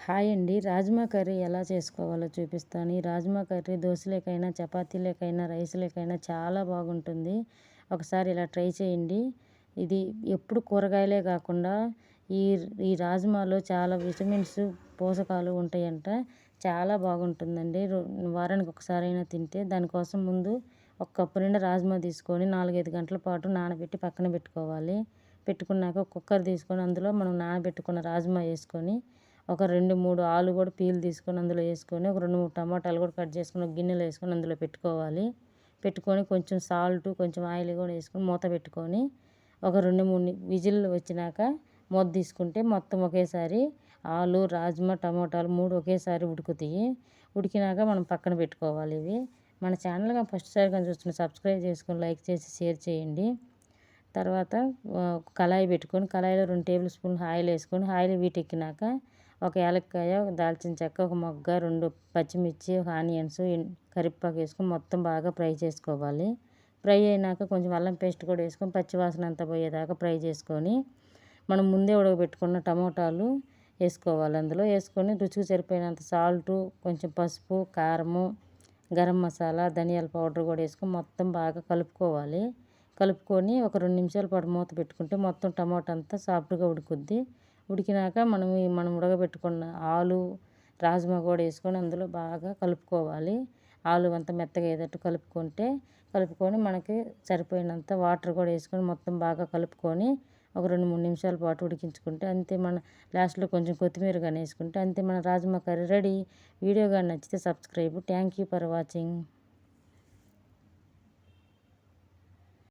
Hi అండి. Rajma curry ఎలా చేసుకోవాలో చూపిస్తాను. ఈ రాజ్మా కర్రీ దోసలోకైనా, చపాతీలోకైనా, రైస్‌లోకైనా చాలా బాగుంటుంది. ఒకసారి ఇలా ట్రై చేయండి. ఇది ఎప్పుడు కూరగాయలే కాకుండా ఈ ఈ రాజ్మాలో చాలా విటమిన్స్, పోషకాలు ఉంటాయంట. చాలా బాగుంటుందండి. వారానికి ఒకసారైనా తింటే. దానికోసం ముందు ఒక కప్పు నిండా రాజ్మా తీసుకొని 4, 5 గంటల పాటు నానబెట్టి పక్కన పెట్టుకోవాలి. పెట్టుకున్నాక కుక్కర్ తీసుకొని అందులో మనం నానబెట్టుకున్న రాజ్మా వేసుకొని ఒక 2, 3 ఆలు కూడా పీల్ తీసుకొని అందులో వేసుకొని ఒక 2, 3 టమాటాలు కూడా కట్ చేసుకొని ఒక గిన్నెలో వేసుకొని అందులో పెట్టుకోవాలి. పెట్టుకొని కొంచెం సాల్ట్, కొంచెం ఆయిల్ కూడా వేసుకొని మూత పెట్టుకొని ఒక 2, 3 విజిల్లు వచ్చినాక మూత తీసుకుంటే మొత్తం ఒకేసారి ఆలు, రాజ్మా, టమాటాలు 3 ఒకేసారి ఉడుకుతాయి. ఉడికినాక మనం పక్కన పెట్టుకోవాలి. ఇవి మన ఛానల్గా ఫస్ట్ సారిగా చూస్తున్న సబ్స్క్రైబ్ చేసుకొని లైక్ చేసి షేర్ చేయండి. తర్వాత కళాయి పెట్టుకొని కళాయిలో 2 టేబుల్ స్పూన్లు ఆయిల్ వేసుకొని ఆయిల్ వీటెక్కినాక ఒక యాలక్కాయ, ఒక దాల్చిన చెక్క, ఒక మొగ్గ, 2 పచ్చిమిర్చి, ఒక ఆనియన్స్, కరివేపాకు వేసుకొని మొత్తం బాగా ఫ్రై చేసుకోవాలి. ఫ్రై అయినాక కొంచెం అల్లం పేస్ట్ కూడా వేసుకొని పచ్చివాసన అంతా పోయేదాకా ఫ్రై చేసుకొని మనం ముందే ఉడకబెట్టుకున్న టమోటాలు వేసుకోవాలి. అందులో వేసుకొని రుచికి సరిపోయినంత సాల్టు, కొంచెం పసుపు, కారము, గరం మసాలా, ధనియాల పౌడర్ కూడా వేసుకొని మొత్తం బాగా కలుపుకోవాలి. కలుపుకొని ఒక 2 నిమిషాల పాటు మూత పెట్టుకుంటే మొత్తం టమాటా అంతా సాఫ్ట్గా ఉడుకుద్ది. ఉడికినాక మనం ఉడకబెట్టుకున్న ఆలు, రాజ్మా కూడా వేసుకొని అందులో బాగా కలుపుకోవాలి. ఆలు అంతా మెత్తగా అయ్యేటట్టు కలుపుకొని మనకి సరిపోయినంత వాటర్ కూడా వేసుకొని మొత్తం బాగా కలుపుకొని ఒక 2, 3 నిమిషాల పాటు ఉడికించుకుంటే అంతే. మన లాస్ట్లో కొంచెం కొత్తిమీర కానీ వేసుకుంటే అంతే, మన రాజ్మా కర్రీ రెడీ. వీడియో కానీ నచ్చితే subscribe. Thank you for watching.